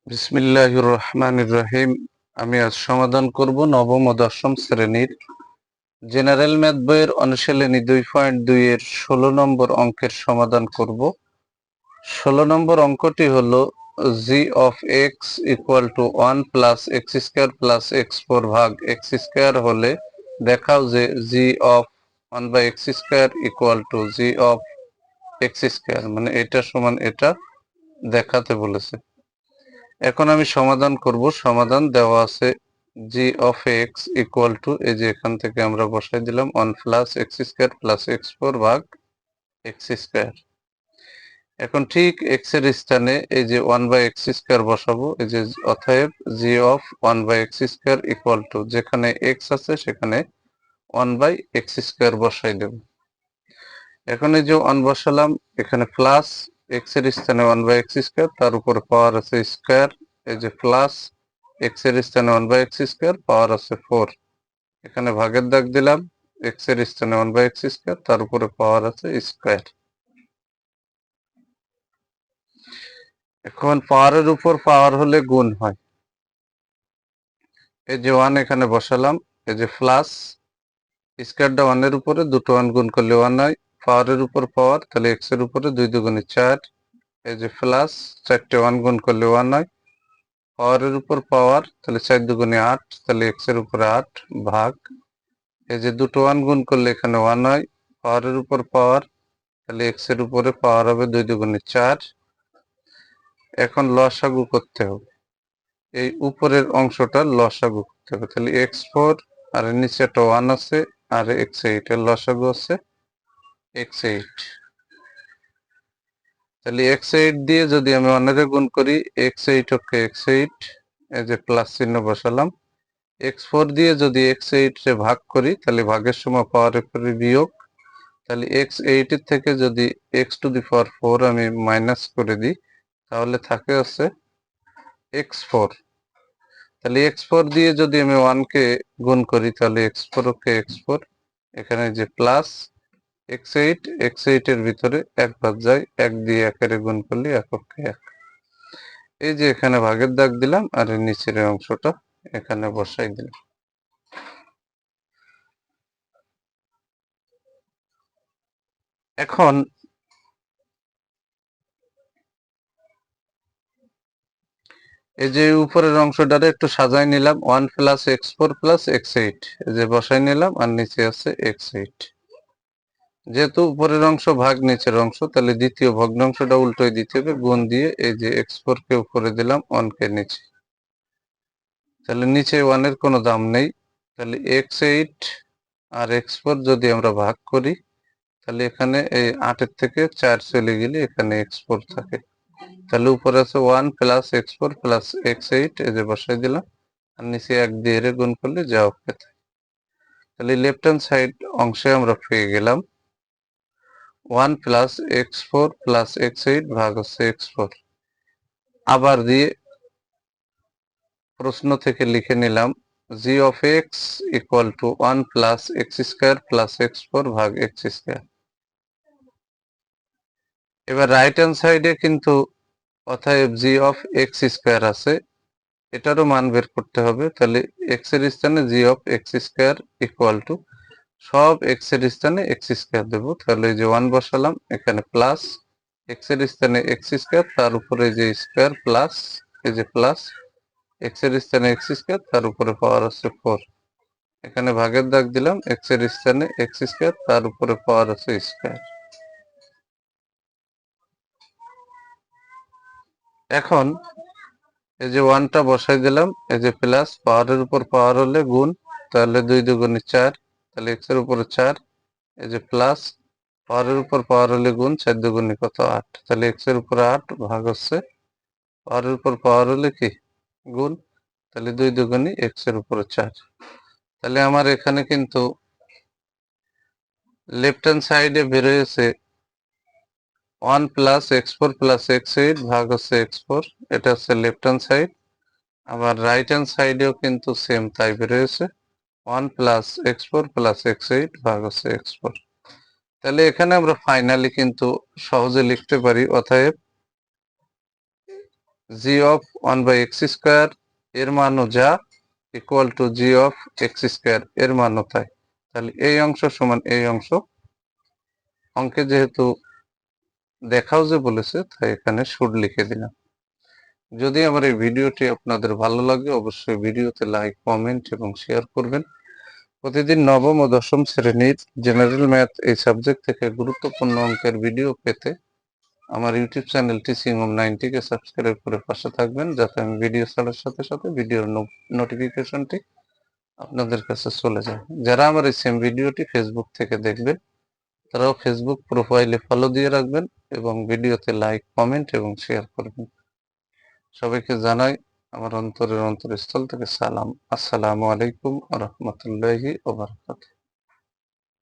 বিসমিল্লাহির রহমানির রহিম। আমি আজ সমাধান করব নবম ও দশম শ্রেণীর জেনারেল ম্যাথ বইয়ের অনুশীলনী 2.2 এর 16 নম্বর অঙ্কের সমাধান করব। 16 নম্বর অঙ্কটি হলো g of x equal to 1 plus x square plus x four ভাগ এক্স স্কোয়ার হলে দেখাও যে g of 1 by x square equal to g of x square, মানে এটা সমান এটা দেখাতে বলেছে। এখন আমি সমাধান করব। সমাধান দেওয়া আছে g of x equal two, এই যে এখান থেকে আমরা বসাই দিলাম 1 plus x square plus x four ভাগ এক্স স্কোয়ার। এখন ঠিক x এর স্থানে এই যে 1 বাই এক্স স্কোয়ার বসাবো। এই যে অতএব g of 1 by x square equal to, যেখানে x আছে সেখানে 1 বাই এক্স স্কোয়ার বসাই দেব। এখন এই যে 1 বসালাম, এখানে প্লাস x এর স্থানে 1 বাই এক্স স্কোয়ার, তার উপর পাওয়ার আছে স্কোয়ার। এই যে প্লাস x এর স্থানে 1 বাই এক্স স্কোয়ার, পাওয়ার আছে 4। এখানে ভাগের দাগ দিলাম, x এর স্থানে 1 বাই এক্স স্কোয়ার, তার উপরে পাওয়ার আছে স্কোয়ার। এখন পাওয়ারের উপর পাওয়ার হলে গুণ হয়। এই যে 1 এখানে বসালাম, এই যে প্লাস স্কোয়ারটা 1 এর উপরে, দুটো 1 গুণ করলে 1 হয়। পাওয়ারের উপর পাওয়ার, তাহলে x এর উপরে 2 দুগুণে 4। এই যে প্লাস, চারটে 1 গুণ করলে 1 হয়। পাওয়ারের উপর পাওয়ার, তাহলে 4 দুগুণে 8, তাহলে x এর উপরে 8 ভাগ, এই যে দুটো 1 গুণ করলে এখানে 1 হয়। পাওয়ারের উপর পাওয়ার, তাহলে x এর উপরে পাওয়ার হবে 2 দুগুণে 4। এখন লসাগু করতে হবে, এই উপরের অংশটা লসাগু করতে হবে। তাহলে x4 আর নিচে একটা 1 আছে, আর x8 এর লসাগু আছে x8। তাহলে x8 দিয়ে যদি আমি 1 এর গুণ করি, x8 ওকে x8, এই যে প্লাস চিহ্ন বসালাম। x4 দিয়ে যদি x8 রে ভাগ করি, তাহলে ভাগের সময় পাওয়ারের উপরে বিয়োগ। তাহলে x8 এর থেকে যদি x টু দি পাওয়ার 4 আমি মাইনাস করে দিই, তাহলে থাকে হচ্ছে x4। তাহলে x4 দিয়ে যদি আমি 1 কে গুণ করি, তাহলে x4 ওকে x4, এখানে যে প্লাস x8 এর ভিতরে এক বাদ যায়, 1 দিয়ে 1 এর গুণ করলে এককে 1। এই যে এখানে ভাগের দাগ দিলাম, আর এর নিচের অংশটা এখানে বসাই দিলাম। এখন এই যে উপরের অংশটারে একটু সাজাই নিলাম, 1 প্লাস x4 প্লাস x8, এই যে বসাই নিলাম, আর নিচে আছে x8। যেহেতু উপরের অংশ ভাগ নিচের অংশ, তাহলে দ্বিতীয় ভগ্নাংশটা উল্টোই দিতে হবে, গুণ দিয়ে এই যে x4 কে উপরে দিলাম, 1 কে নিচে। তাহলে নিচে 1 এর কোনো দাম নেই। তাহলে x8 আর x4 যদি আমরা ভাগ করি, তাহলে এখানে এই 8 এর থেকে 4 চলে গেলে এখানে x4 থাকে। তাহলে উপরে আছে 1 প্লাস x4 প্লাস x8, এই যে বসাই দিলাম, আর নিচে 1 দিয়ে এর গুণ করলে যা হবে তাই। তাহলে লেফট হ্যান্ড সাইড অংশে আমরা পেয়ে গেলাম 1 প্লাস x4 প্লাস x8 ভাগ হচ্ছে x4। আবার দিয়ে প্রশ্ন থেকে লিখে নিলাম g of x equal to 1 plus x square plus x4 ভাগ এক্স স্কোয়ার। এবার রাইট হ্যান্ড সাইডে কিন্তু অতএব g of x স্কোয়ার আছে, এটারও মান বের করতে হবে। তাহলে x এর স্থানে g of x square equal two, সব x এর স্থানে x স্কোয়ার দেবো। তাহলে এই যে 1 বসালাম, এখানে প্লাস x এর স্থানে x স্কোয়ার, তার উপরে যে স্কোয়ার প্লাস, এই যে প্লাস x এর স্থানে x স্কোয়ার, তার উপরে পাওয়ার আছে 4। এখানে ভাগের দাগ দিলাম, x এর স্থানে x স্কোয়ার, তার উপরে পাওয়ার আছে স্কোয়ার। এখন এই যে 1টা বসাই দিলাম, এই যে প্লাস পাওয়ারের উপর পাওয়ার হলে গুণ, তাহলে 2 দুগুণে 4, তাহলে x এর উপরে 4, এই যে প্লাস পাওয়ারের উপর পাওয়ার হলে গুণ, 4 দুগুণে কত 8, তাহলে x এর উপরে 8 ভাগ হচ্ছে পাওয়ারের উপর পাওয়ার হলে কি গুণ, তাহলে 2 দুগুণে x এর উপরে 4। তাহলে আমার এখানে কিন্তু লেফট হ্যান্ড সাইডে বের হয়েছে 1 প্লাস x4 প্লাস x8 ভাগ হচ্ছে x4, এটা হচ্ছে লেফট হ্যান্ড সাইড। আবার রাইট হ্যান্ড সাইডেও কিন্তু সেম তাই বের হয়েছে 1 প্লাস x4 প্লাস x8 ভাগ হচ্ছে x4। তাহলে এখানে আমরা ফাইনালি কিন্তু সহজে লিখতে পারি, অতএব জি অফ 1/x² এর মানও যা equal to G of x² এর মানও তাই। তাহলে এই অংশ সমান এই অংশ, অঙ্কে যেহেতু দেখাও যে বলেছে তাই এখানে শুড লিখে দিলাম। যদি আমার এই ভিডিওটি আপনাদের ভালো লাগে অবশ্যই ভিডিওতে লাইক, কমেন্ট এবং শেয়ার করবেন। প্রতিদিন নবম ও দশম শ্রেণীর জেনারেল ম্যাথ এই সাবজেক্ট থেকে গুরুত্বপূর্ণ অঙ্কের ভিডিও পেতে আমার ইউটিউব চ্যানেল টিচিং হোম 90 কে সাবস্ক্রাইব করে পাশে থাকবেন, যাতে আমি ভিডিও ছাড়ার সাথে সাথে ভিডিওর নোটিফিকেশনটি আপনাদের কাছে চলে যায়। যারা আমার এই সেম ভিডিওটি ফেসবুক থেকে দেখবেন তারাও ফেসবুক প্রোফাইলে ফলো দিয়ে রাখবেন এবং ভিডিওতে লাইক, কমেন্ট এবং শেয়ার করবেন। সবাইকে জানাই আমার অন্তরের অন্তরস্থল থেকে সালাম। আসসালামু আলাইকুম ওয়া রাহমাতুল্লাহি ওয়া বারাকাতুহু।